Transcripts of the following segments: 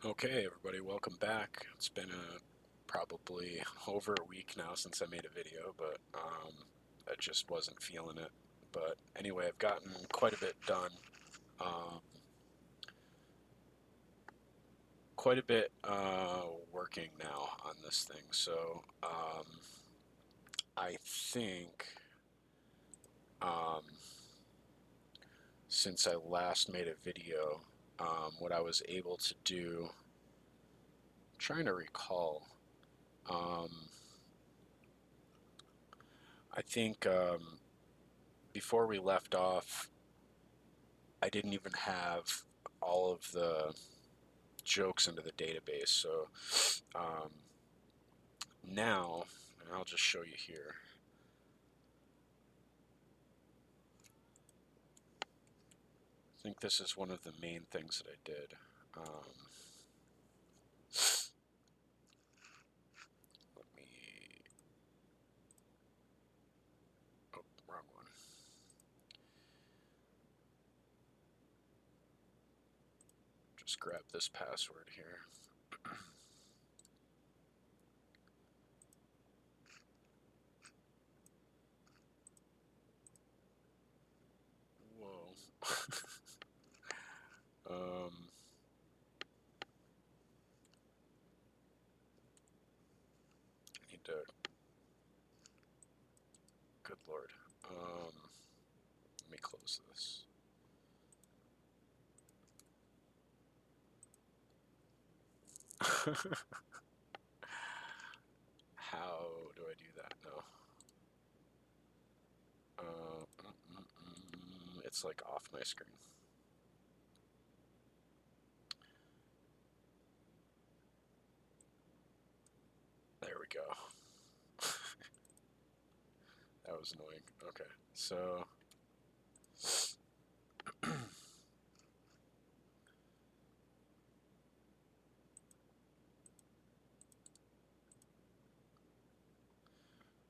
Okay, everybody, welcome back. It's been probably over a week now since I made a video, but I just wasn't feeling it. But anyway, I've gotten quite a bit done. Um, quite a bit working now on this thing. So I think um, since I last made a video, what I was able to do, I'm trying to recall. Um, I think before we left off, I didn't even have all of the jokes into the database. So um, now, and I'll just show you here. I think this is one of the main things that I did. Let me, oh, wrong one. Just grab this password here. Whoa. um, I need to, good Lord. Let me close this. How do I do that? No. It's like off my screen. There we go. That was annoying. Okay, so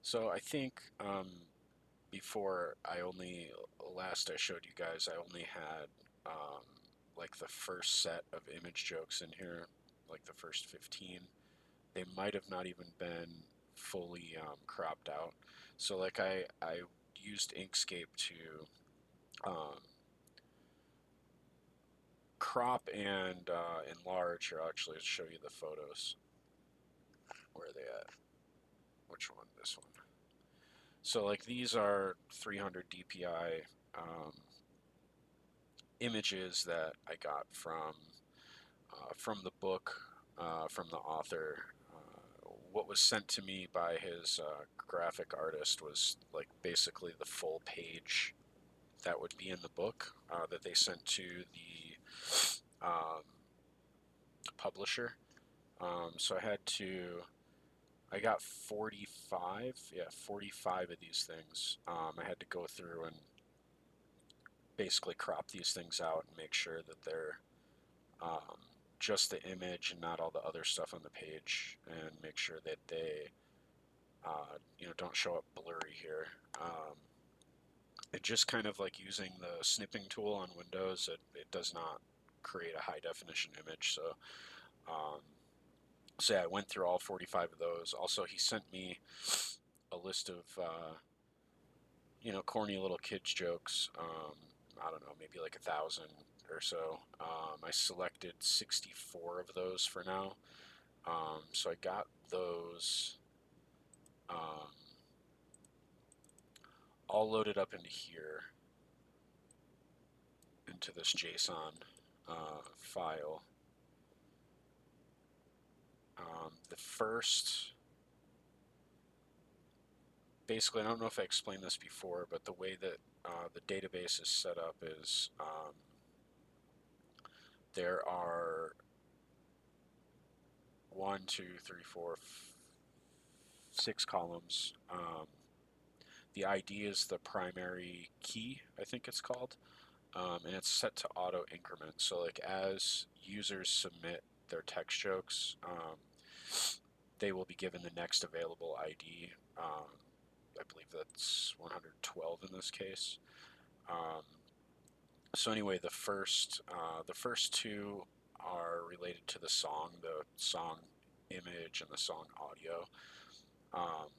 so I think before I showed you guys, I only had um, like the first set of image jokes in here, like the first 15. They might have not even been fully cropped out. So like I used Inkscape to um, crop and enlarge. Here, I'll actually show you the photos. Where are they at? Which one? This one. So like these are 300 DPI images that I got from the book, from the author. What was sent to me by his graphic artist was like basically the full page that would be in the book that they sent to the publisher. So I got 45, yeah, 45 of these things. I had to go through and basically crop these things out and make sure that they're um, just the image and not all the other stuff on the page, and make sure that they don't show up blurry here. It just kind of like using the snipping tool on Windows. It does not create a high definition image. Um, so yeah, I went through all 45 of those. Also, he sent me a list of corny little kids jokes. I don't know, maybe like 1,000 or so. I selected 64 of those for now. So I got those um, all loaded up into here, into this JSON file. The first, basically, I don't know if I explained this before, but the way that the database is set up is there are one, two, three, four, 6 columns. The ID is the primary key, I think it's called, and it's set to auto increment. So like as users submit their text jokes, they will be given the next available ID. I believe that's 112 in this case. So anyway, the first two are related to the song image and the song audio. Um,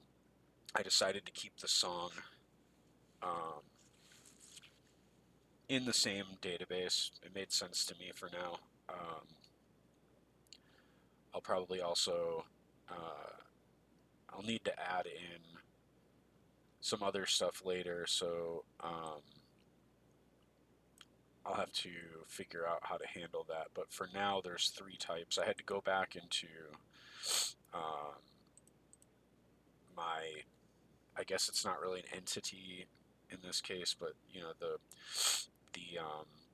I decided to keep the song um, in the same database. It made sense to me for now. I'll probably also I'll need to add in some other stuff later, so I'll have to figure out how to handle that. But for now, there's three types. I had to go back into um, my, I guess it's not really an entity in this case, but you know the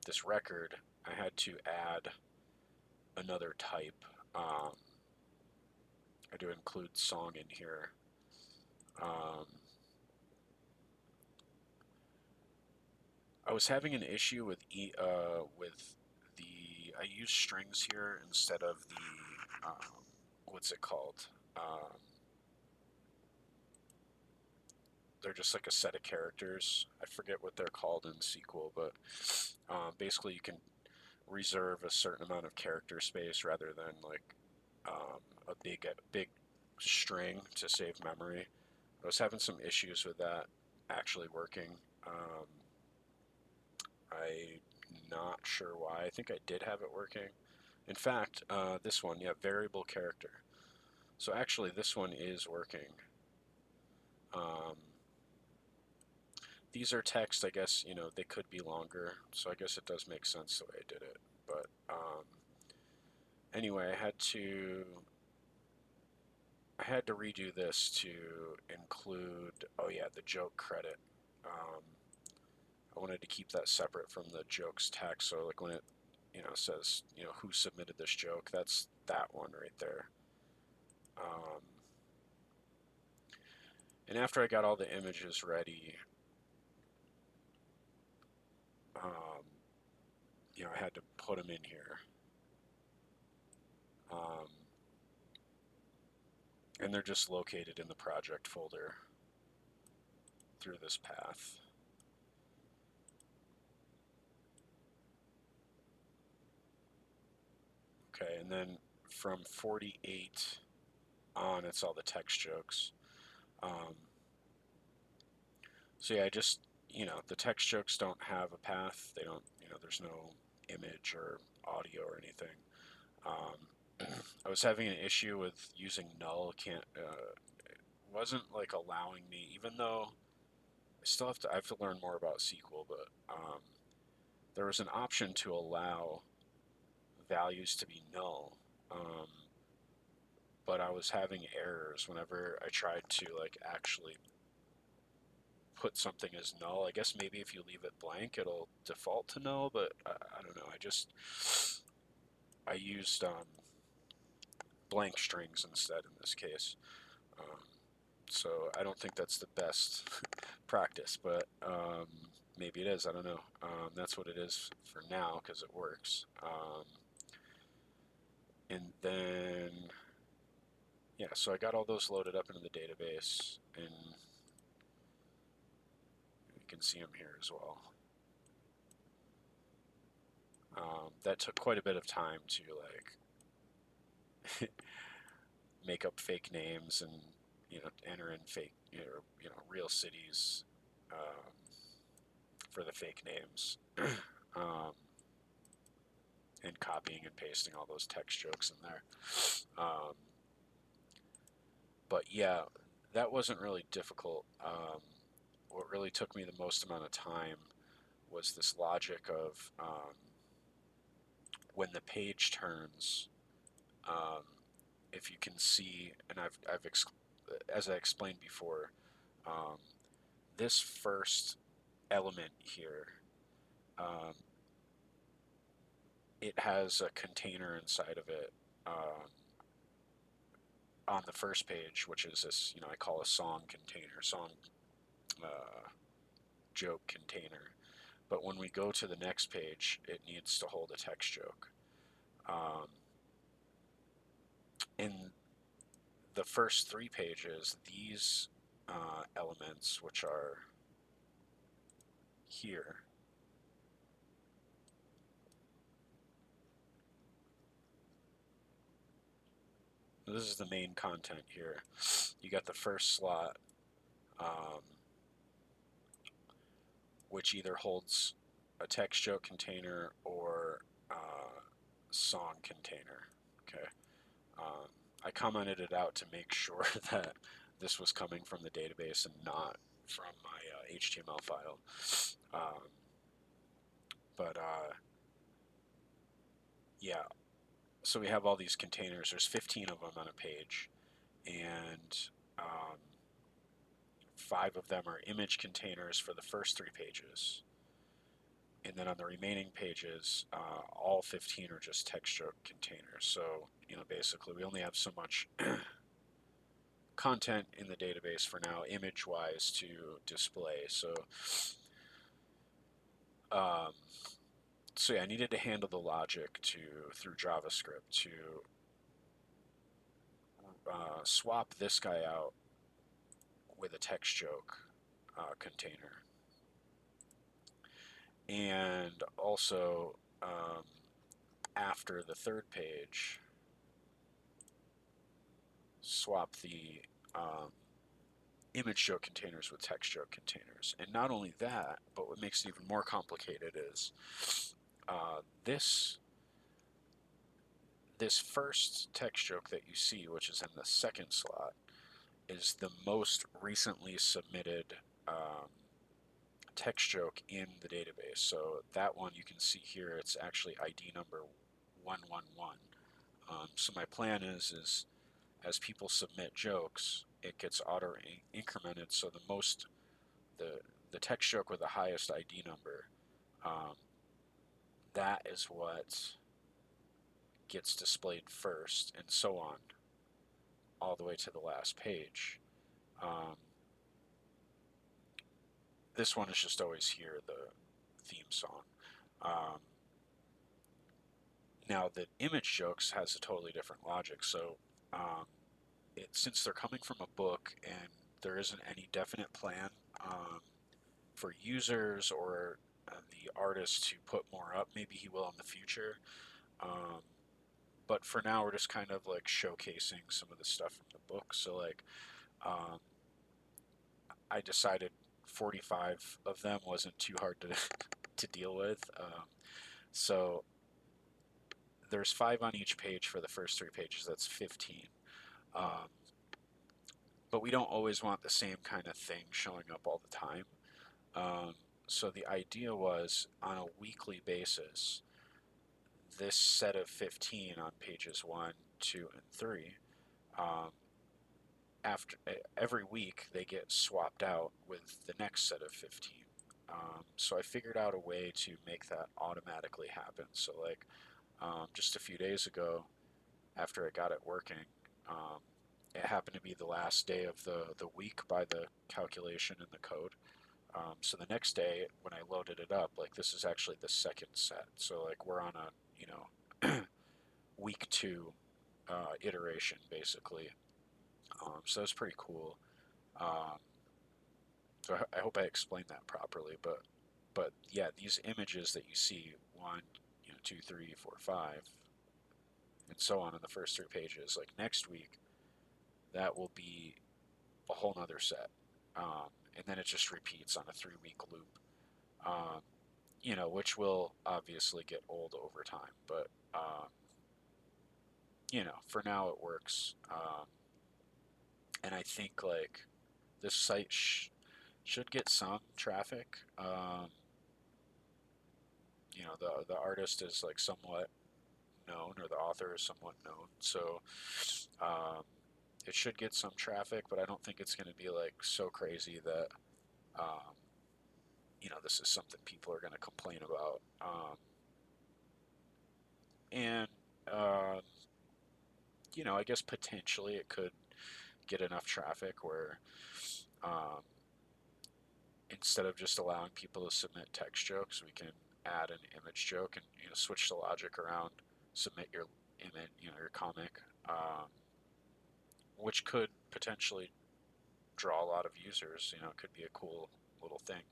this record. I had to add another type. Um, I do include song in here. Um, I was having an issue with with the I use strings here instead of the what's it called? Um, they're just like a set of characters. I forget what they're called in SQL, but basically you can reserve a certain amount of character space rather than like a big string to save memory. I was having some issues with that actually working. Um, I'm not sure why. I think I did have it working. In fact, this one, yeah, variable character. So actually, this one is working. Um, these are text, I guess, you know, they could be longer. So I guess it does make sense the way I did it. But anyway, I had to redo this to include, oh yeah, the joke credit. Um, I wanted to keep that separate from the jokes text. So like when it, you know, says, you know, who submitted this joke, that's that one right there. Um, and after I got all the images ready, um, you know, I had to put them in here. Um, and they're just located in the project folder through this path. Okay, and then from 48 on, it's all the text jokes. Um, so yeah, I just, you know, the text jokes don't have a path. They don't, you know, there's no image or audio or anything. I was having an issue with using null. Can't, wasn't like allowing me, even though I have to learn more about SQL, but there was an option to allow values to be null. But I was having errors whenever I tried to like actually put something as null. I guess maybe if you leave it blank, it'll default to null, but I don't know. I used blank strings instead in this case. Um, so I don't think that's the best practice, but maybe it is. I don't know. That's what it is for now because it works. And then, yeah, so I got all those loaded up into the database, and you can see them here as well. That took quite a bit of time to like make up fake names and you know enter in fake you know real cities um, for the fake names, um, and copying and pasting all those text jokes in there. Um, but yeah, that wasn't really difficult. What really took me the most amount of time was this logic of when the page turns. Um, if you can see, and as I explained before, um, this first element here, um, it has a container inside of it on the first page, which is this, you know, I call a song container, song uh, joke container. But when we go to the next page, it needs to hold a text joke. In the first three pages, these elements, which are here, This is the main content here. You got the first slot, um, which either holds a text joke container or song container. Okay. Um, I commented it out to make sure that this was coming from the database and not from my HTML file. Um, but yeah, so we have all these containers. There's 15 of them on a page, and um, 5 of them are image containers for the first 3 pages. And then on the remaining pages, all 15 are just text joke containers. So, basically we only have so much content in the database for now, image-wise, to display. Um, so yeah, I needed to handle the logic through JavaScript to swap this guy out with a text joke container. And also, after the 3rd page, swap the image joke containers with text joke containers. And not only that, but what makes it even more complicated is this first text joke that you see, which is in the 2nd slot, is the most recently submitted text joke in the database. So that one you can see here, it's actually ID number 111. So my plan is as people submit jokes, it gets auto incremented. So the text joke with the highest ID number, that is what gets displayed first, and so on, all the way to the last page. This one is just always here, the theme song. Now the image jokes has a totally different logic. So since they're coming from a book and there isn't any definite plan for users or the artist to put more up, maybe he will in the future. But for now, we're just kind of like showcasing some of the stuff from the book. So like, I decided 45 of them wasn't too hard to to deal with. So there's 5 on each page for the first 3 pages. That's 15. But we don't always want the same kind of thing showing up all the time. So the idea was, on a weekly basis, this set of 15 on pages 1, 2, and 3, after every week they get swapped out with the next set of 15. So I figured out a way to make that automatically happen. So like just a few days ago, after I got it working, it happened to be the last day of the week by the calculation in the code. So the next day when I loaded it up, like this is actually the 2nd set. So like we're on a week 2 iteration basically. So that's pretty cool. So I hope I explained that properly. But yeah, these images that you see, 1, 2, 3, 4, 5, and so on in the first 3 pages. Like next week, that will be a whole nother set, and then it just repeats on a 3-week loop. Which will obviously get old over time, but for now it works. And I think like this site should get some traffic. The artist is like somewhat known, or the author is somewhat known, so um, it should get some traffic, but I don't think it's going to be like so crazy that um, this is something people are going to complain about. And uh, I guess potentially it could get enough traffic where um, instead of just allowing people to submit text jokes, we can add an image joke and switch the logic around, submit your image, your comic, which could potentially draw a lot of users. It could be a cool little thing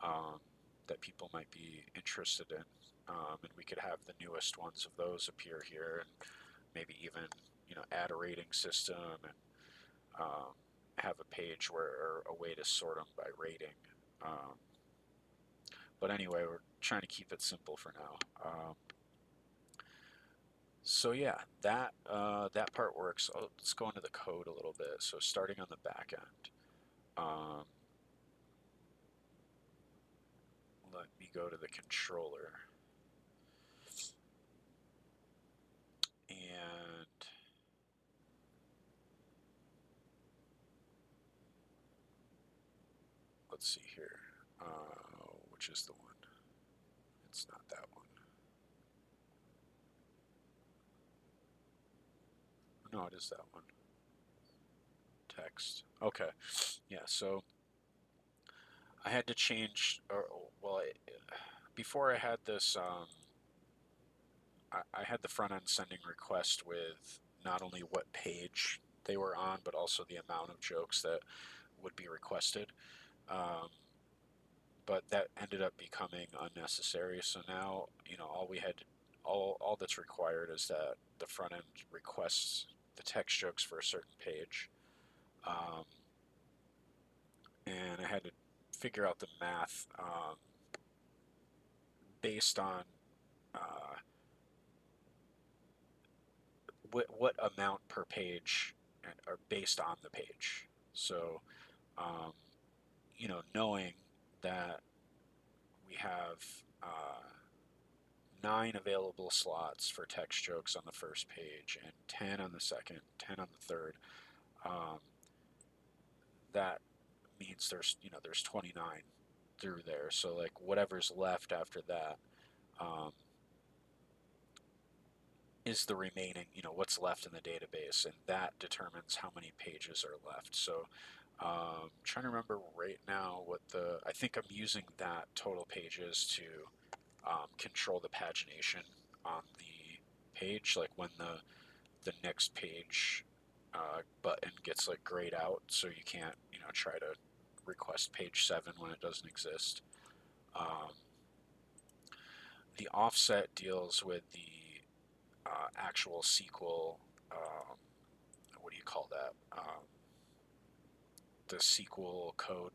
um, that people might be interested in, and we could have the newest ones of those appear here, and maybe even add a rating system and have a page where or a way to sort them by rating. Um, but anyway, we're trying to keep it simple for now. So yeah, that part works. Let's go into the code a little bit. So starting on the back end, um, let me go to the controller, and let's see here, which is the one? It's not that one. No, it is that one. Text. Okay. Yeah. So I had to change, or well, before I had this, I had the front end sending request with not only what page they were on, but also the amount of jokes that would be requested. Um, but that ended up becoming unnecessary. So now, all that's required is that the front end requests the text jokes for a certain page. Um, and I had to figure out the math based on uh, what amount per page are based on the page. So, um, knowing that we have uh, 9 available slots for text jokes on the first page and 10 on the second, 10 on the third, um, that means there's 29 through there. So like whatever's left after that um, is the remaining, what's left in the database, and that determines how many pages are left. So trying to remember right now I think I'm using that total pages to control the pagination on the page, like when the next page button gets like grayed out, so you can't try to request page 7 when it doesn't exist. Um, the offset deals with the actual SQL. What do you call that? The SQL code.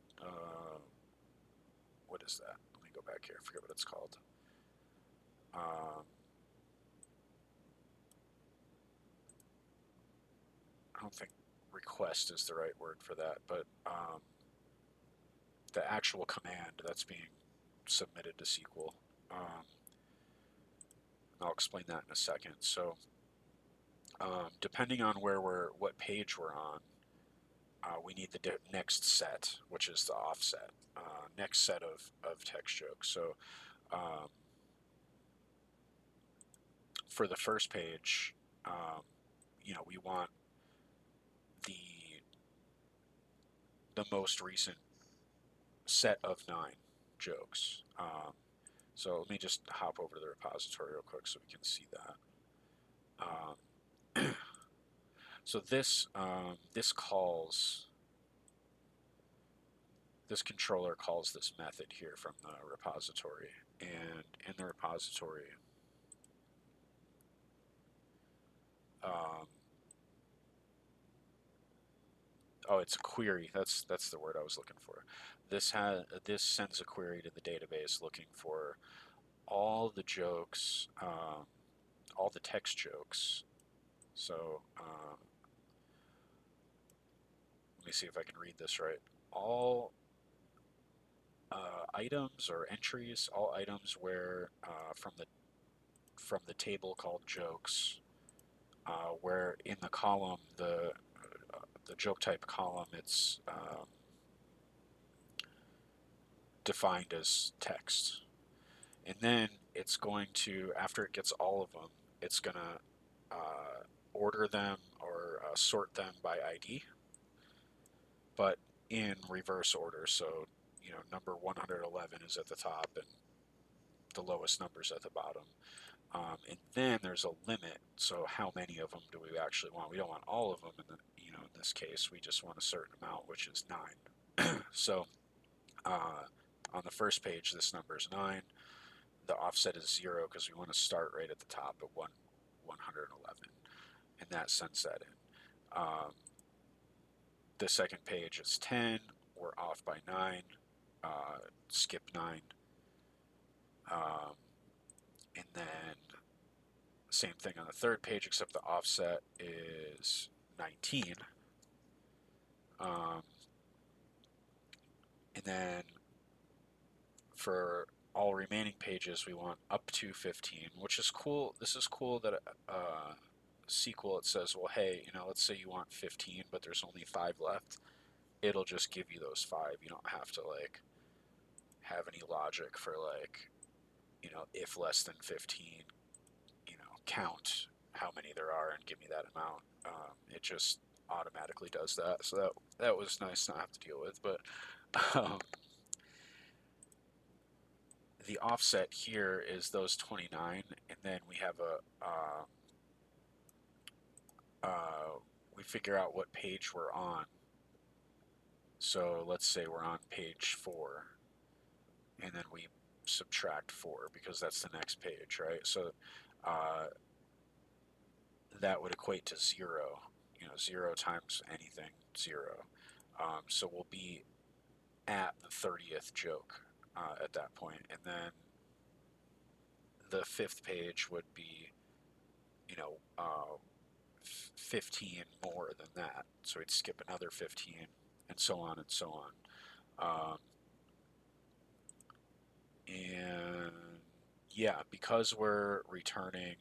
What is that? Let me go back here. I forget what it's called. Um, I don't think request is the right word for that, but the actual command that's being submitted to SQL. Um, I'll explain that in a second. So, depending on what page we're on, we need the next set, which is the offset, next set of text jokes. So, um, for the first page, um, we want the the most recent set of 9 jokes. So let me just hop over to the repository real quick so we can see that. So this controller calls this method here from the repository, and in the repository, um, oh, it's a query. That's the word I was looking for. This sends a query to the database looking for all the jokes, all the text jokes. So let me see if I can read this right. All items or entries, all items where from the table called jokes, where in the column the joke type column it's defined as text, and then it's going to, after it gets all of them, it's gonna order them or sort them by ID, but in reverse order. So number 111 is at the top and the lowest number's at the bottom. And then there's a limit. So how many of them do we actually want? We don't want all of them. In this case, we just want a certain amount, which is 9. So on the first page, this number is 9. The offset is 0 because we want to start right at the top at 111. And that sends that in. The second page is 10. We're off by 9. Skip 9. Um, and then same thing on the third page, except the offset is 19. Um, and then for all remaining pages, we want up to 15, which is cool. This is cool that SQL, it says, well, hey, let's say you want 15, but there's only 5 left. It'll just give you those 5. You don't have to like have any logic for like, if less than 15, count how many there are and give me that amount. It just automatically does that. So that was nice not have to deal with. But um, the offset here is those 29, and then we have we figure out what page we're on. So let's say we're on page 4, and then we subtract 4 because that's the next page, right? So uh, that would equate to 0. 0 times anything, 0. So we'll be at the 30th joke at that point, and then the 5th page would be, 15 more than that. So we'd skip another 15, and so on and so on. And yeah, because we're returning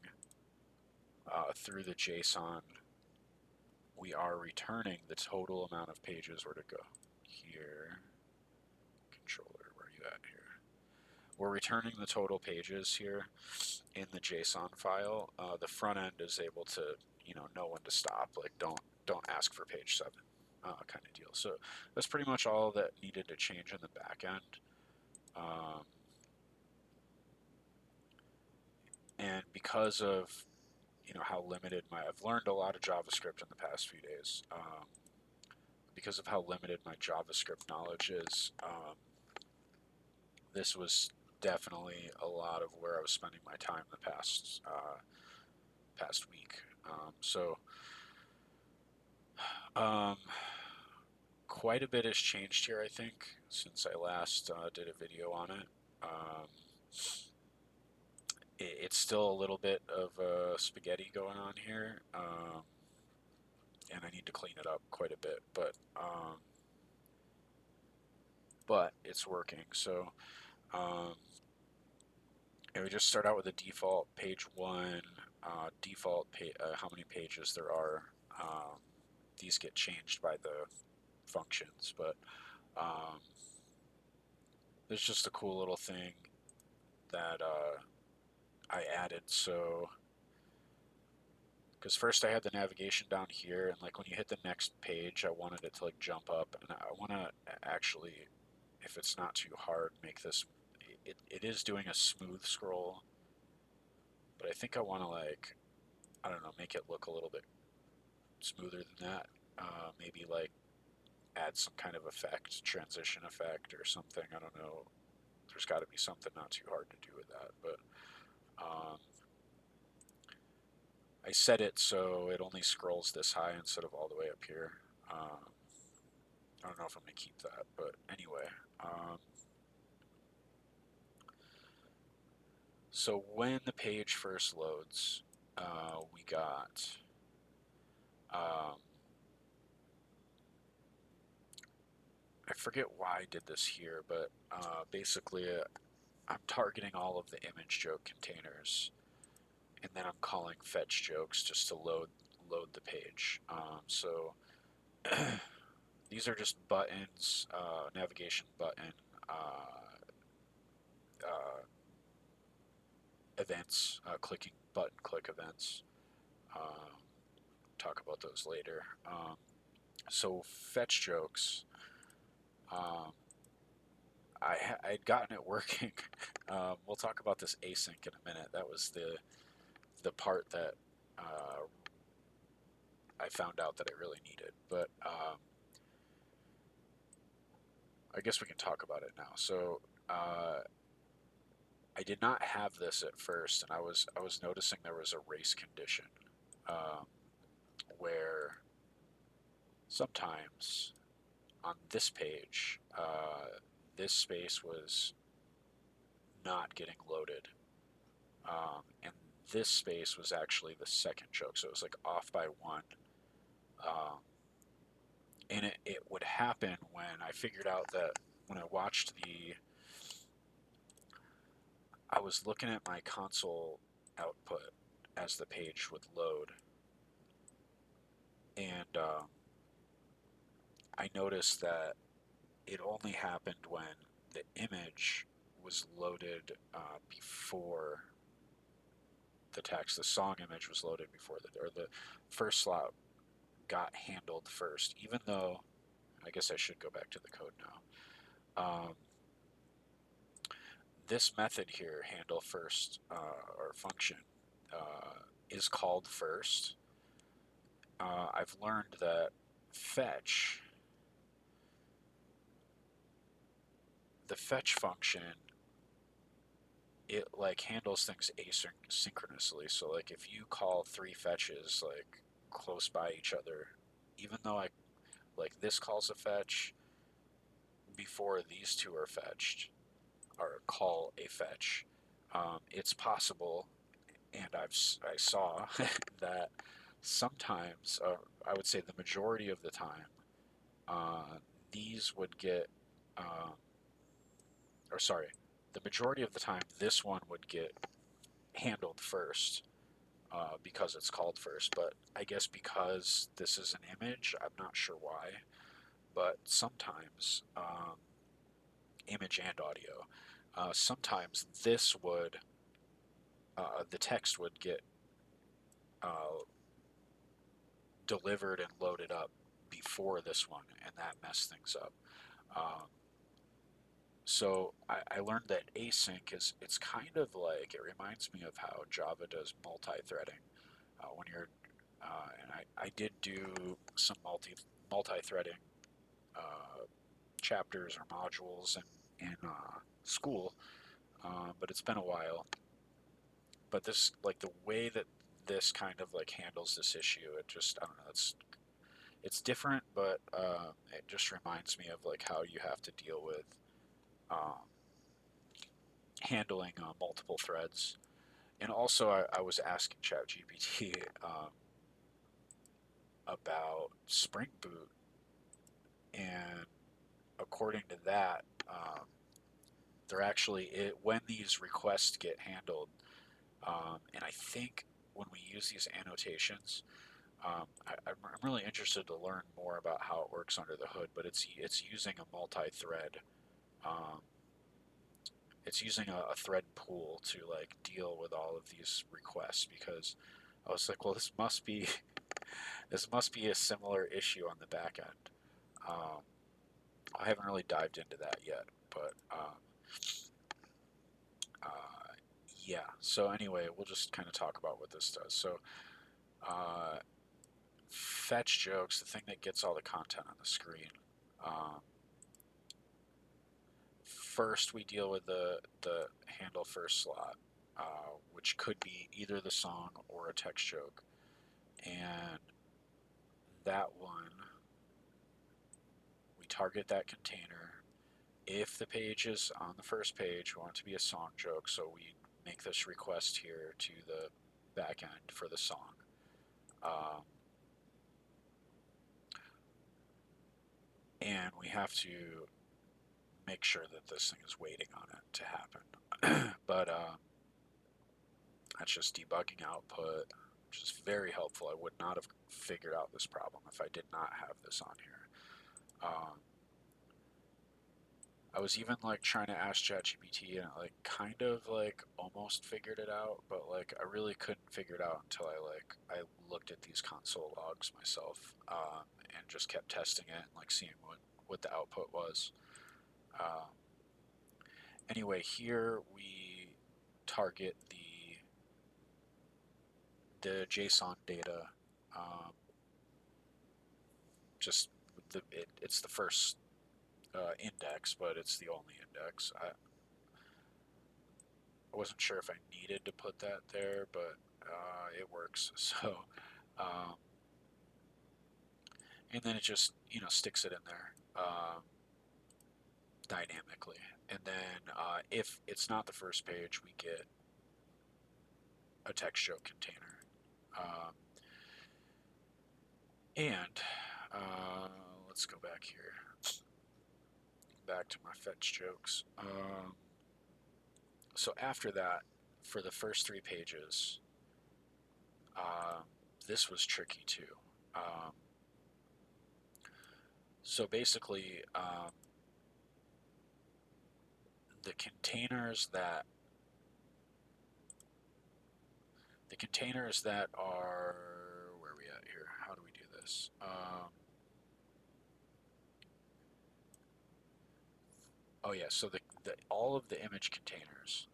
through the JSON, we are returning the total amount of pages. Where to go? Here. Controller, where are you at here? We're returning the total pages here in the JSON file. The front end is able to, know when to stop. Like, don't ask for page 7, kind of deal. So that's pretty much all that needed to change in the back end. And because of how limited I've learned a lot of JavaScript in the past few days. Because of how limited my JavaScript knowledge is, this was definitely a lot of where I was spending my time the past week. Um, quite a bit has changed here, I think, since I last did a video on it. It's still a little bit of spaghetti going on here, and I need to clean it up quite a bit, but it's working. So and we just start out with a default page 1, how many pages there are. These get changed by the functions, but there's just a cool little thing that I added. So because first I had the navigation down here, and like when you hit the next page, I wanted it to like jump up, and I want to actually, if it's not too hard, make this, it is doing a smooth scroll, but I think I want to like, I don't know, make it look a little bit smoother than that. Maybe like add some kind of effect, transition effect or something. I don't know. There's got to be something not too hard to do with that, but I set it so it only scrolls this high instead of all the way up here. I don't know if I'm going to keep that, but anyway. So when the page first loads, we got I forget why I did this here, but basically I'm targeting all of the image joke containers, and then I'm calling fetch jokes just to load the page. So these are just buttons, navigation button uh, events, clicking button click events. Talk about those later. So fetch jokes, I'd gotten it working. We'll talk about this async in a minute. That was the part that I found out that I really needed. But I guess we can talk about it now. So I did not have this at first, and I was noticing there was a race condition. Um, where sometimes on this page, this space was not getting loaded. And this space was actually the second joke, so it was like off by one. Um, and it would happen when I figured out that when I watched I was looking at my console output as the page would load, and I noticed that it only happened when the image was loaded before the text. The song image was loaded before the first slot got handled first, even though I guess I should go back to the code now. This method here, handle first or function, is called first. I've learned that fetch, the fetch function, it like handles things asynchronously. So like if you call three fetches like close by each other, even though I like this calls a fetch before these two are fetched or call a fetch, it's possible, and I saw that sometimes, I would say the majority of the time, these would get, um, or sorry, the majority of the time this one would get handled first because it's called first. But I guess because this is an image, I'm not sure why, but sometimes image and audio. Sometimes this would, the text would get uh, delivered and loaded up before this one, and that messed things up. Um, so I learned that async is, it's kind of like, it reminds me of how Java does multi-threading. When you're, and I did do some multi-threading uh, chapters or modules in school, but it's been a while. But this, like the way that this kind of like handles this issue, it just, I don't know, it's different, but it just reminds me of like how you have to deal with um, handling multiple threads. And also, I was asking ChatGPT about Spring Boot, and according to that, they're actually when these requests get handled, and I think when we use these annotations, I'm really interested to learn more about how it works under the hood. But it's using a multi-thread. Um, it's using a thread pool to like deal with all of these requests, because I was like, well, this must be a similar issue on the back end. Um, I haven't really dived into that yet, but uh, yeah. So anyway, we'll just kind of talk about what this does. So uh, fetch jokes, the thing that gets all the content on the screen. Um, First, we deal with the handle first slot, which could be either the song or a text joke, and that one we target that container. If the page is on the first page, we want it to be a song joke, so we make this request here to the back end for the song. Um, and we have to make sure that this thing is waiting on it to happen. But that's just debugging output, which is very helpful. I would not have figured out this problem if I did not have this on here. I was even like trying to ask ChatGPT, and it like kind of like almost figured it out, but like I really couldn't figure it out until I looked at these console logs myself, and just kept testing it and like seeing what the output was. Um, anyway, here we target the JSON data. Um, just it's the first index, but it's the only index. I wasn't sure if I needed to put that there, but it works. So, um, and then it just, sticks it in there dynamically. And then if it's not the first page, we get a text joke container. Um, and let's go back here, back to my fetch jokes. So after that, for the first 3 pages, um, this was tricky too. Um, so basically, the containers that are, where are we at here? How do we do this? Oh yeah, so the all of the image containers,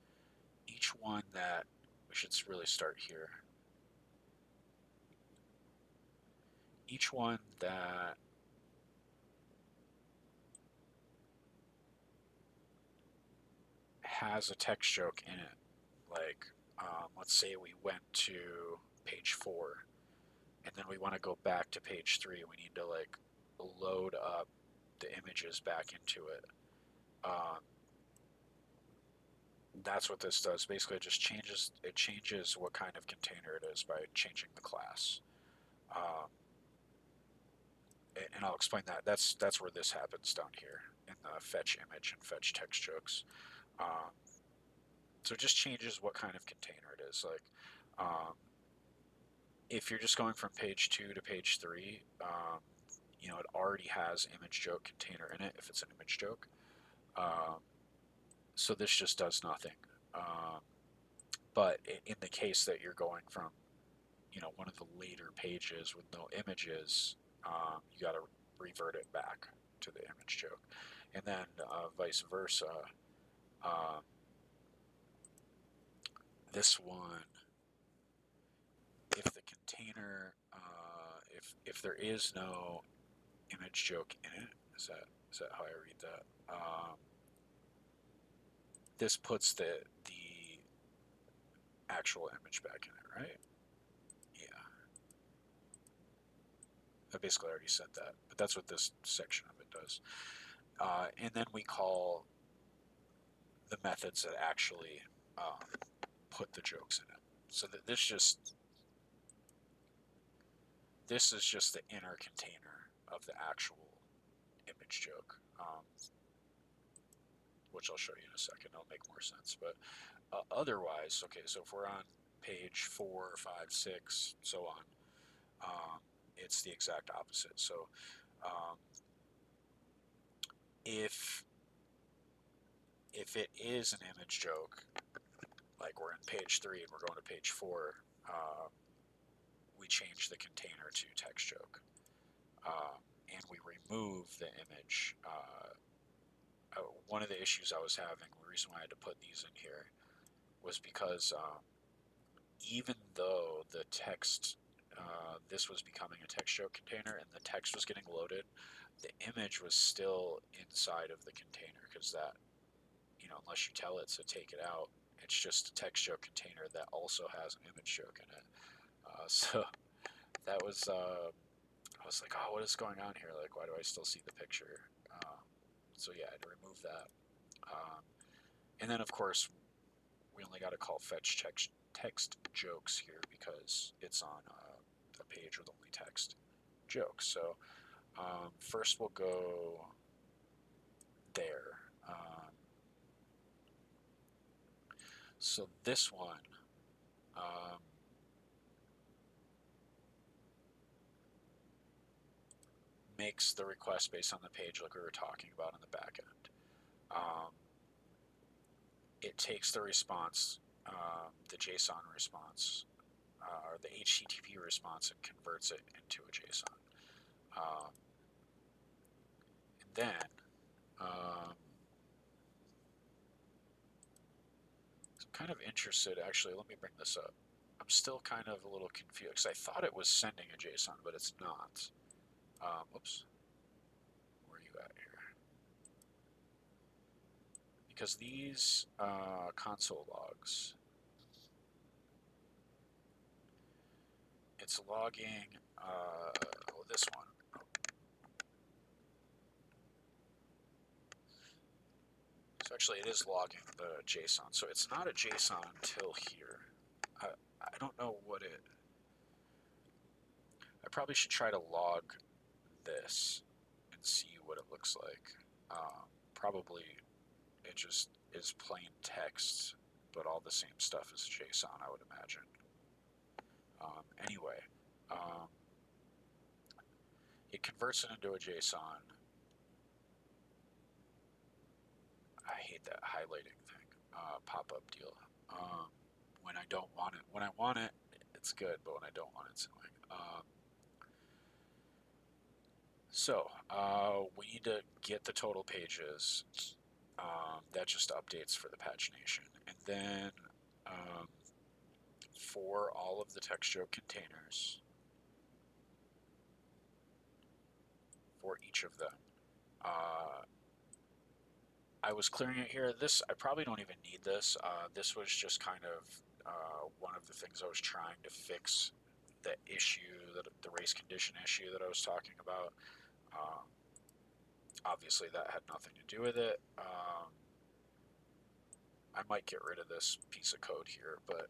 each one that we should really start here. Each one that has a text joke in it, like let's say we went to page 4, and then we want to go back to page 3. We need to like load up the images back into it. Um, that's what this does. Basically, it changes what kind of container it is by changing the class. Um, and I'll explain that. That's where this happens down here in the fetch image and fetch text jokes. Um, so it just changes what kind of container it is. Like, if you're just going from page 2 to page 3, it already has image joke container in it if it's an image joke. Um, so this just does nothing. Um, but in the case that you're going from, one of the later pages with no images, you got to revert it back to the image joke. And then vice versa. Um, this one, if the container, if there is no image joke in it, is that how I read that? This puts the actual image back in it, right? Yeah, I basically already said that, but that's what this section of it does. And then we call the methods that actually put the jokes in it. So that this is just the inner container of the actual image joke, which I'll show you in a second. It'll make more sense. But otherwise, okay, so if we're on page 4, 5, 6, so on, it's the exact opposite. So um, if it is an image joke, like we're in page 3 and we're going to page 4, we change the container to text joke. And we remove the image. One of the issues I was having, the reason why I had to put these in here, was because even though the text, this was becoming a text joke container and the text was getting loaded, the image was still inside of the container because that, unless you tell it to take it out, it's just a text joke container that also has an image joke in it. So that was, I was like, oh, what is going on here? Like, why do I still see the picture? So yeah, I had to remove that. And then of course, we only got to call fetch text jokes here because it's on a page with only text jokes. So first we'll go there. So this one, um, makes the request based on the page like we were talking about in the back end. It takes the response, the JSON response, or the HTTP response, and converts it into a JSON. And then, I'm kind of interested, actually, let me bring this up. I'm still kind of a little confused. I thought it was sending a JSON, but it's not. Oops. Where are you at here? Because these console logs, it's logging, this one. Actually, it is logging the JSON, so it's not a JSON until here. I don't know what it. I probably should try to log this and see what it looks like. Probably it just is plain text, but all the same stuff as JSON, I would imagine. Anyway, um, it converts it into a JSON. I hate that highlighting thing, pop-up deal. Um, when I don't want it, when I want it, it's good, but when I don't want it, it's annoying. We need to get the total pages. That just updates for the pagination. And then for all of the text joke containers, for each of them, I was clearing it here. This, I probably don't even need this. This was just kind of one of the things I was trying to fix, the issue, the race condition issue that I was talking about. Obviously, that had nothing to do with it. I might get rid of this piece of code here, but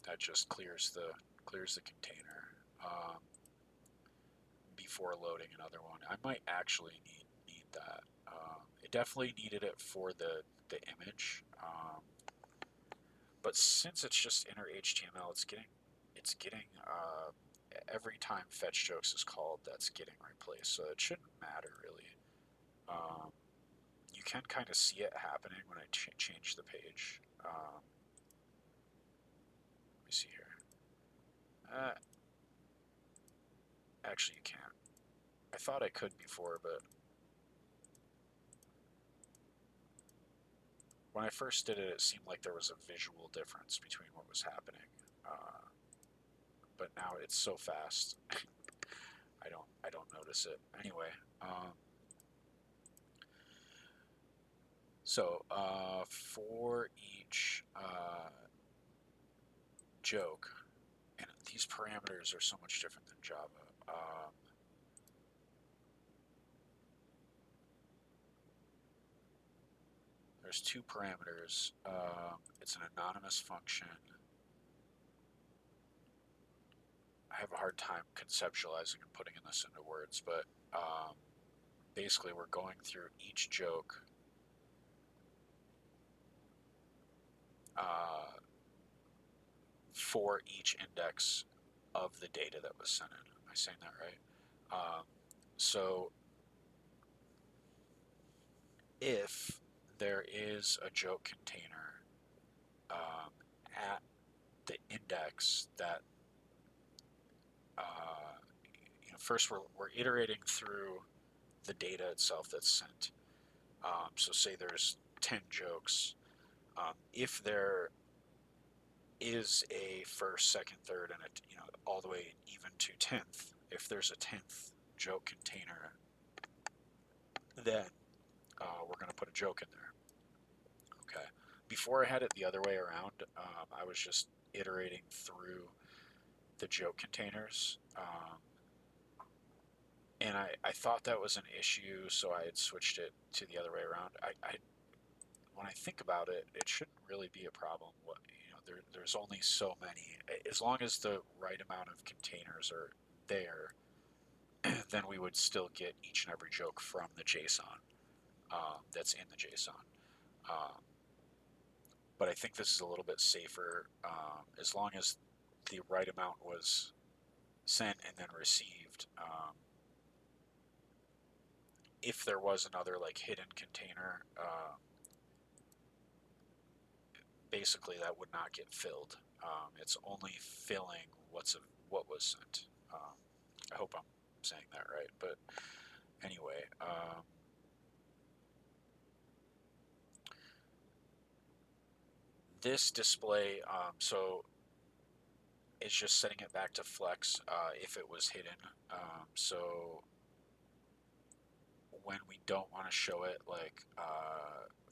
that just clears the container before loading another one. I might actually need that. It definitely needed it for the image, but since it's just inner HTML, it's getting every time fetch jokes is called, that's getting replaced. So it shouldn't matter really. You can kind of see it happening when I change the page. Let me see here. Actually, you can't. I thought I could before, but when I first did it, it seemed like there was a visual difference between what was happening. But now it's so fast, I don't notice it. Anyway, for each joke, and these parameters are so much different than Java. There's two parameters. It's an anonymous function. I have a hard time conceptualizing and putting this into words, but basically we're going through each joke for each index of the data that was sent in. Am I saying that right? So if there is a joke container at the index that, first we're iterating through the data itself that's sent. So say there's 10 jokes. If there is a first, second, third, and all the way even to 10th, if there's a 10th joke container, then we're going to put a joke in there. Okay. Before I had it the other way around, I was just iterating through the joke containers. And I thought that was an issue, so I had switched it to the other way around. When I think about it, it shouldn't really be a problem. There's only so many. As long as the right amount of containers are there, then we would still get each and every joke from the JSON that's in the JSON. But I think this is a little bit safer as long as the right amount was sent and then received. If there was another like hidden container, basically that would not get filled. It's only filling what was sent. I hope I'm saying that right, but anyway, this display, so it's just setting it back to flex if it was hidden. So when we don't want to show it, like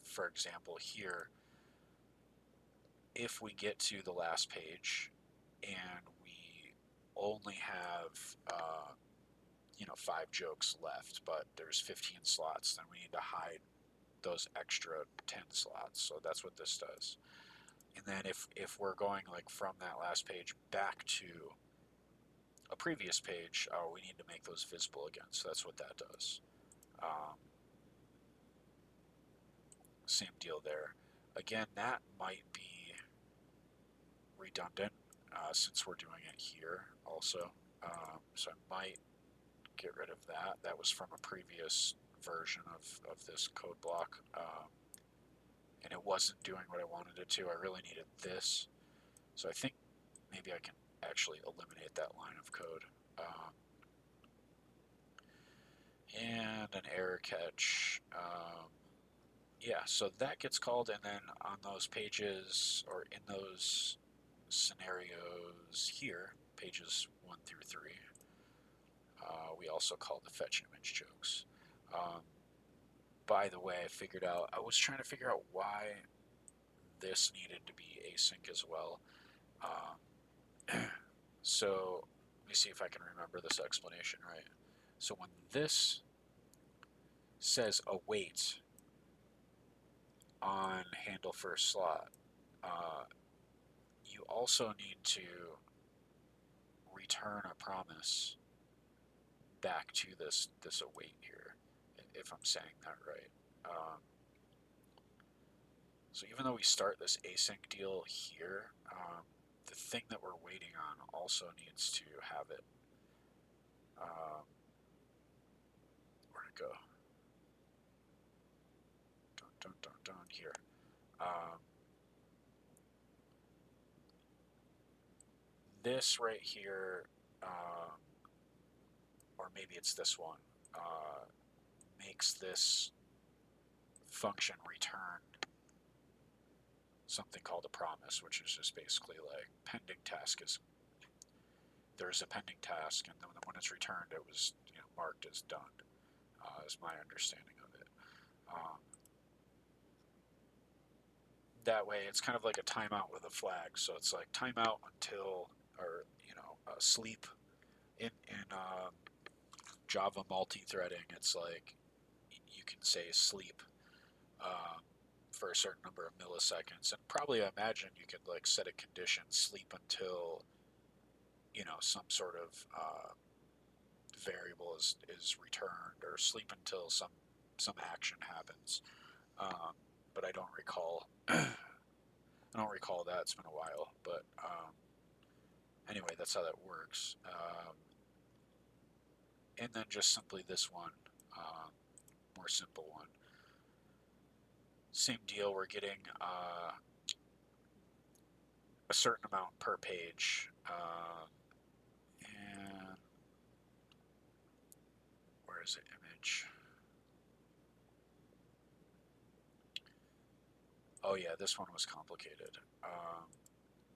for example here, if we get to the last page and we only have 5 jokes left, but there's 15 slots, then we need to hide those extra 10 slots. So that's what this does. And then if we're going like from that last page back to a previous page, we need to make those visible again. So that's what that does. Same deal there. Again, that might be redundant since we're doing it here also. So I might get rid of that. That was from a previous version of this code block. And it wasn't doing what I wanted it to. I really needed this. So I think maybe I can actually eliminate that line of code. And an error catch. Yeah, so that gets called, and then on those pages, or in those scenarios here, pages 1 through 3, we also call the fetch image jokes. By the way, I was trying to figure out why this needed to be async as well. So let me see if I can remember this explanation right. So when this says await on handle first slot, you also need to return a promise back to this await here, if I'm saying that right. So even though we start this async deal here, the thing that we're waiting on also needs to have it. Where'd it go? Dun, here. This right here, or maybe it's this one, makes this function return something called a promise, which is just basically like pending task is, there's a pending task, and then when it's returned, it was marked as done, is my understanding of it. That way, it's kind of like a timeout with a flag. So it's like timeout until, or sleep. In Java multi-threading, it's like you can say sleep for a certain number of milliseconds, and probably I imagine you could like set a condition sleep until some sort of variable is returned, or sleep until some action happens. But I don't recall. I don't recall that. It's been a while, but anyway, that's how that works. And then just simply this one, more simple one. Same deal. We're getting a certain amount per page, and where is it? Image. Oh yeah, this one was complicated.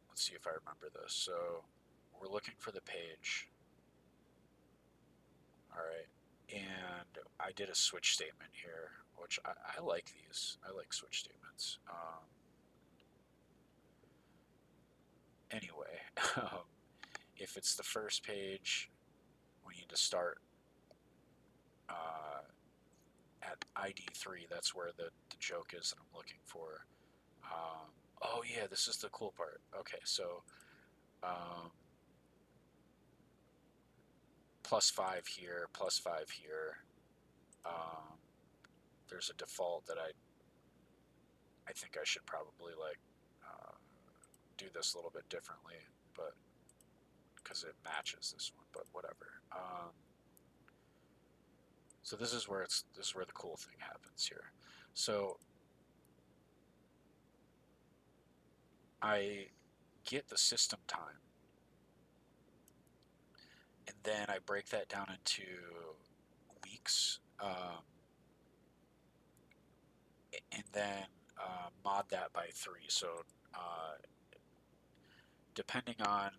Let's see if I remember this. So we're looking for the page. All right, and I did a switch statement here, which I like these. I like switch statements. Anyway, if it's the first page, we need to start at ID 3. That's where the joke is that I'm looking for. Oh yeah, this is the cool part. Okay, so +5 here, +5 here. There's a default that I think I should probably like do this a little bit differently, but because it matches this one, but whatever. So this is where the cool thing happens here. So I get the system time, and then I break that down into weeks, and then mod that by 3. So depending on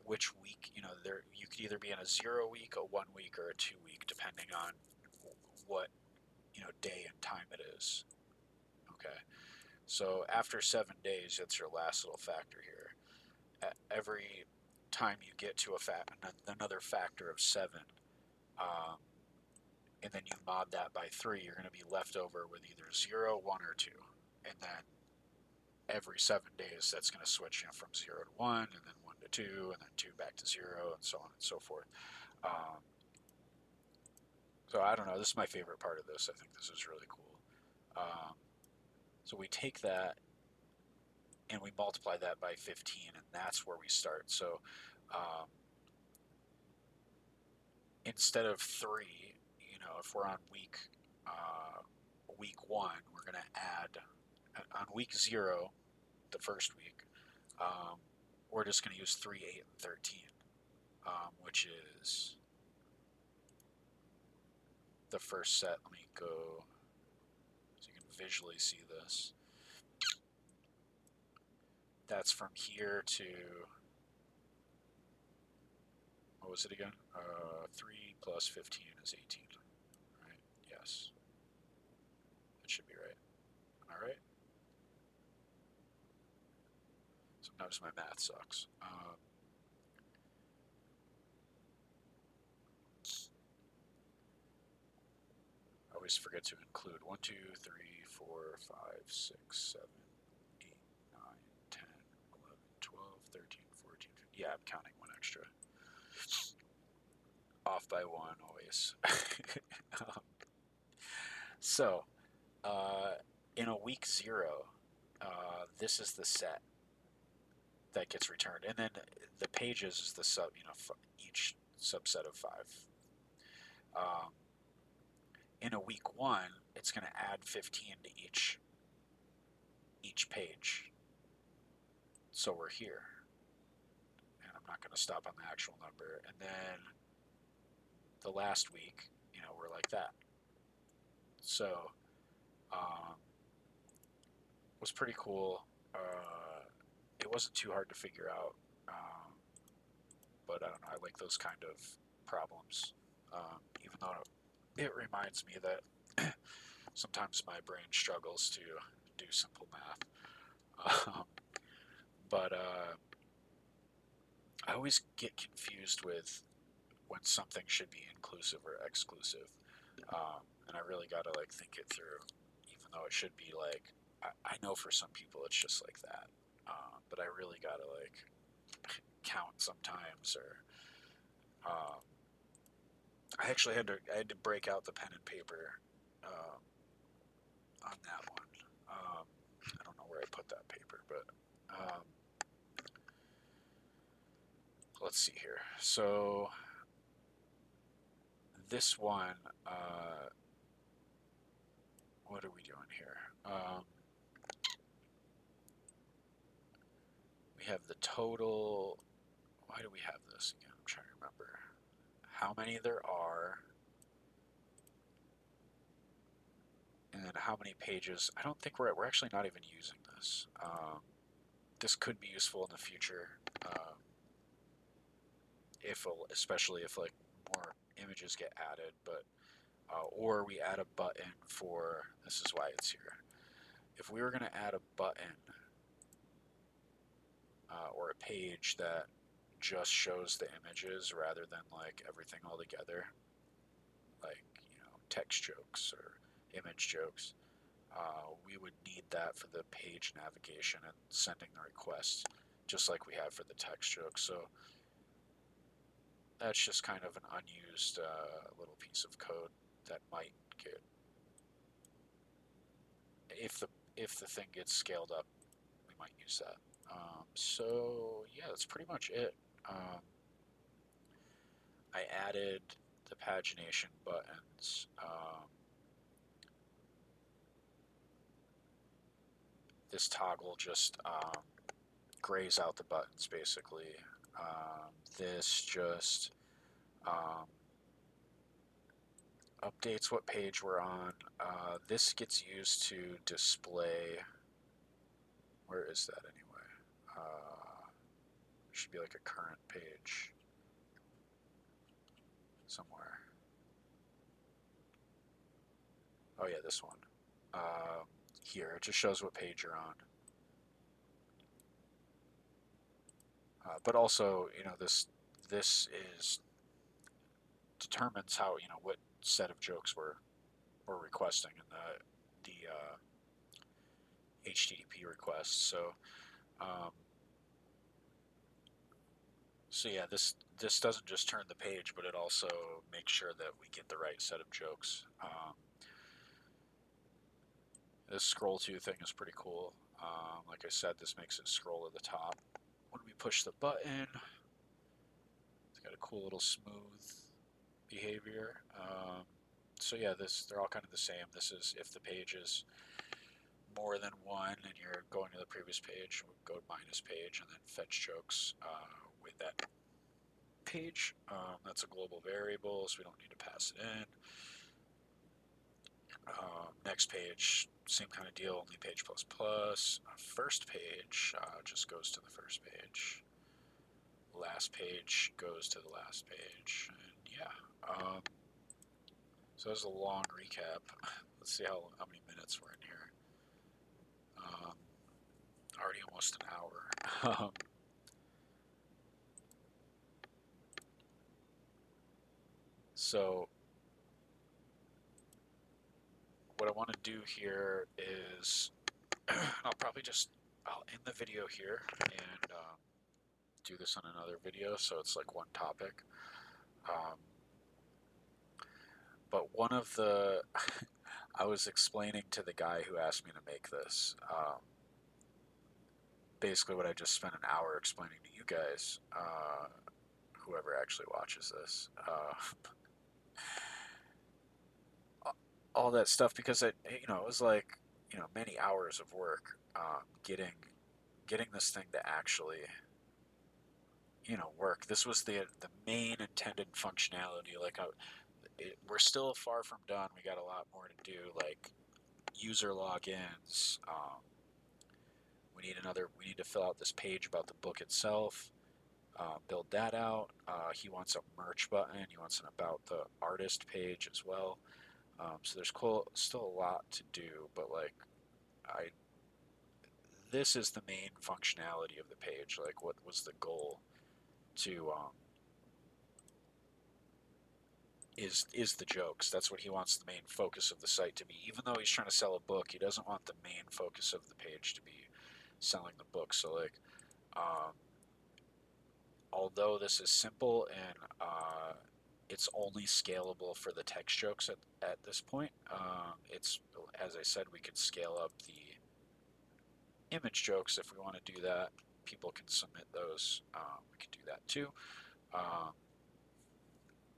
which week, there you could either be in a 0 week, a 1 week, or a 2 week, depending on what day and time it is. Okay, so after 7 days, that's your last little factor here. Every time you get to another factor of 7, and then you mod that by 3, you're going to be left over with either 0, 1, or 2. And then every 7 days, that's going to switch, from 0 to 1, and then 1 to 2, and then 2 back to 0, and so on and so forth. Um, so I don't know. This is my favorite part of this. I think this is really cool. So we take that and we multiply that by 15, and that's where we start. So um, instead of 3, if we're on week 1, we're going to add on week 0, the first week. We're just going to use 3, 8, and 13, which is the first set. Let me go so you can visually see this. That's from here to, what was it again? 3 plus 15 is 18, right? Yes. That should be right. Am I right? Sometimes my math sucks. I always forget to include 1, 2, 3, 4, 5, 6, 7, 8, 9, 10, 11, 12, 13, 14, 15. Yeah, I'm counting one extra. Off by 1 always. um, so, in a week 0, this is the set that gets returned, and then the pages is the each subset of 5. Um, in a week 1, it's going to add 15 to each page. So we're here, and I'm not going to stop on the actual number. And then the last week, we're like that. So it was pretty cool. It wasn't too hard to figure out, but I don't know. I like those kind of problems, even though it reminds me that sometimes my brain struggles to do simple math. But I always get confused with when something should be inclusive or exclusive, and I really got to think it through. Even though it should be I know for some people it's just like that, but I really got to count sometimes. Or I actually I had to break out the pen and paper on that one. I don't know where I put that paper, but let's see here. So this one, what are we doing here? We have the total. Why do we have this again? I'm trying to remember how many there are, and then how many pages. I don't think we're actually not even using this. This could be useful in the future, especially if more images get added, but or we add a button for. This is why it's here. If we were going to add a button or a page that just shows the images rather than everything all together, text jokes or image jokes, we would need that for the page navigation and sending the requests, just like we have for the text jokes. So that's just kind of an unused little piece of code that might get, if the thing gets scaled up, we might use that. So yeah, that's pretty much it. I added the pagination buttons. This toggle just grays out the buttons basically. This just updates what page we're on. This gets used to display. Where is that anyway? Should be a current page somewhere. Oh yeah, this one. Here, it just shows what page you're on. But also, this is determines how what set of jokes we're requesting in the HTTP request. Um, so yeah, this doesn't just turn the page, but it also makes sure that we get the right set of jokes. This scroll to thing is pretty cool. Like I said, this makes it scroll to the top. When we push the button, it's got a cool little smooth behavior. So yeah, they're all kind of the same. This is if the page is more than one and you're going to the previous page, we'll go minus page and then fetch jokes with that page. That's a global variable, so we don't need to pass it in. Next page, same kind of deal, only page plus plus. First page just goes to the first page. Last page goes to the last page. And yeah, so that's a long recap. Let's see how many minutes we're in here. Already almost an hour. So what I want to do here is I'll end the video here and do this on another video, so it's like one topic. But one of the I was explaining to the guy who asked me to make this basically what I just spent an hour explaining to you guys, whoever actually watches this, all that stuff, because it was like many hours of work getting this thing to actually work. This was the main intended functionality. Like we're still far from done. We got a lot more to do, like user logins. We need to fill out this page about the book itself. Build that out. He wants a merch button. He wants an about the artist page as well. So there's still a lot to do, but like I this is the main functionality of the page. Like, what was the goal to is the jokes. That's what he wants the main focus of the site to be. Even though he's trying to sell a book, he doesn't want the main focus of the page to be selling the book. So like, um, although this is simple and it's only scalable for the text jokes at this point, it's, as I said, we can scale up the image jokes if we want to do that. People can submit those. We can do that too. Um,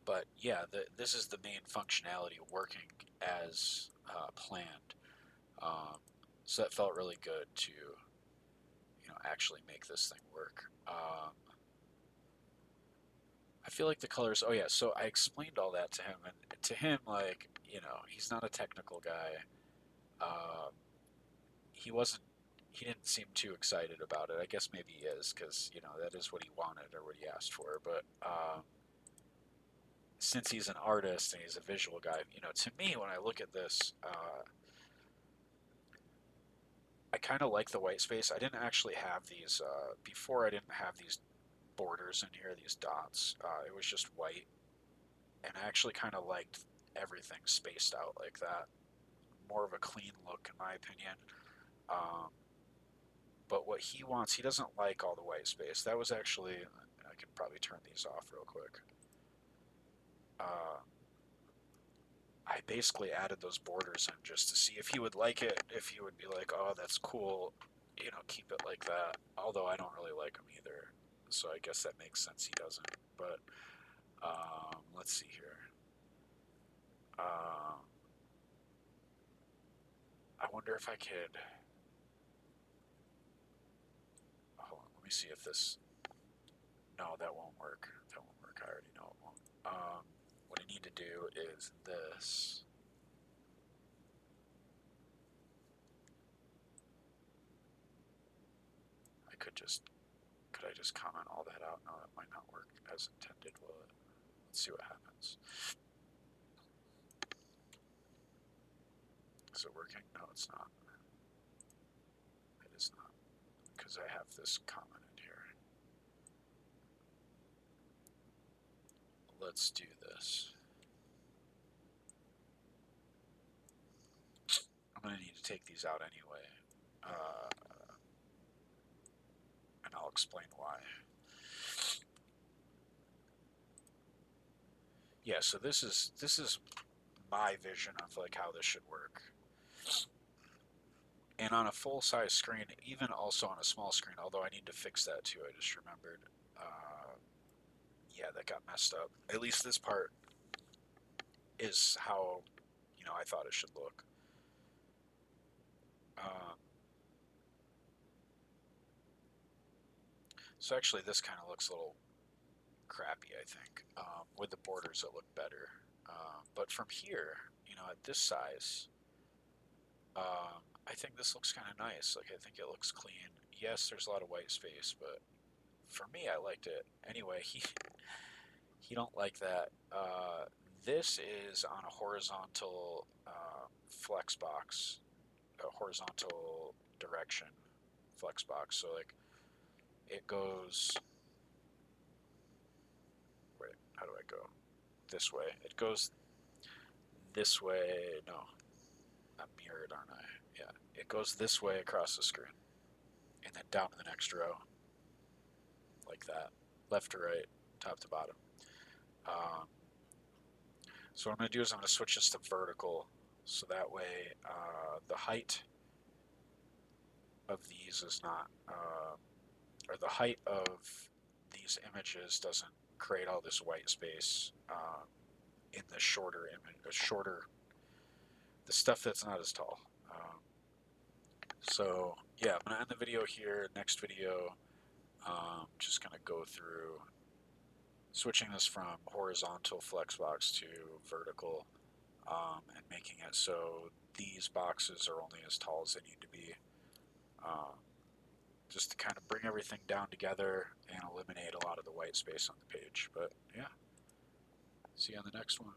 but yeah, this is the main functionality working as planned. Um, so that felt really good to actually make this thing work. I feel like the colors. Oh yeah, so I explained all that to him, and to him, like he's not a technical guy. Um, he wasn't. He didn't seem too excited about it. I guess maybe he is, because that is what he wanted or what he asked for. But since he's an artist and he's a visual guy, to me, when I look at this, I kind of like the white space. I didn't actually have these before. I didn't have these borders in here, these dots. It was just white, and I actually kind of liked everything spaced out like that. More of a clean look, in my opinion. Um, but what he wants, he doesn't like all the white space. That was actually, I can probably turn these off real quick. I basically added those borders in just to see if he would like it, if he would be like, oh, that's cool, keep it like that. Although I don't really like them either. So I guess that makes sense he doesn't. But let's see here. Um, I wonder if I could. Hold on, let me see if this. No, that won't work. That won't work. I already know it won't. What I need to do is this. I could just. Could I just comment all that out? No, that might not work as intended, will it? Let's see what happens. Is it working? No, it's not. It is not. Because I have this comment in here. Let's do this. going to need to take these out anyway, and I'll explain why. Yeah, so this is my vision of like how this should work. And on a full-size screen, even also on a small screen, although I need to fix that too, I just remembered. Yeah, that got messed up. At least this part is how, I thought it should look. Um, so actually, this kind of looks a little crappy, I think. With the borders, it look better. But from here, at this size, I think this looks kind of nice. Like, I think it looks clean. Yes, there's a lot of white space, but for me, I liked it. Anyway, he don't like that. This is on a horizontal flex box, a horizontal direction flex box. So like it goes. Wait, how do I go? This way. It goes this way. No, I'm mirrored, aren't I? Yeah, it goes this way across the screen, and then down to the next row, like that, left to right, top to bottom. Um, so what I'm going to do is I'm going to switch this to vertical, so that way the height of these is not, or the height of these images doesn't create all this white space in the shorter image, the stuff that's not as tall. So yeah, I'm gonna end the video here. Next video, just gonna go through switching this from horizontal flexbox to vertical, and making it so these boxes are only as tall as they need to be. Um, just to kind of bring everything down together and eliminate a lot of the white space on the page. But yeah, see you on the next one.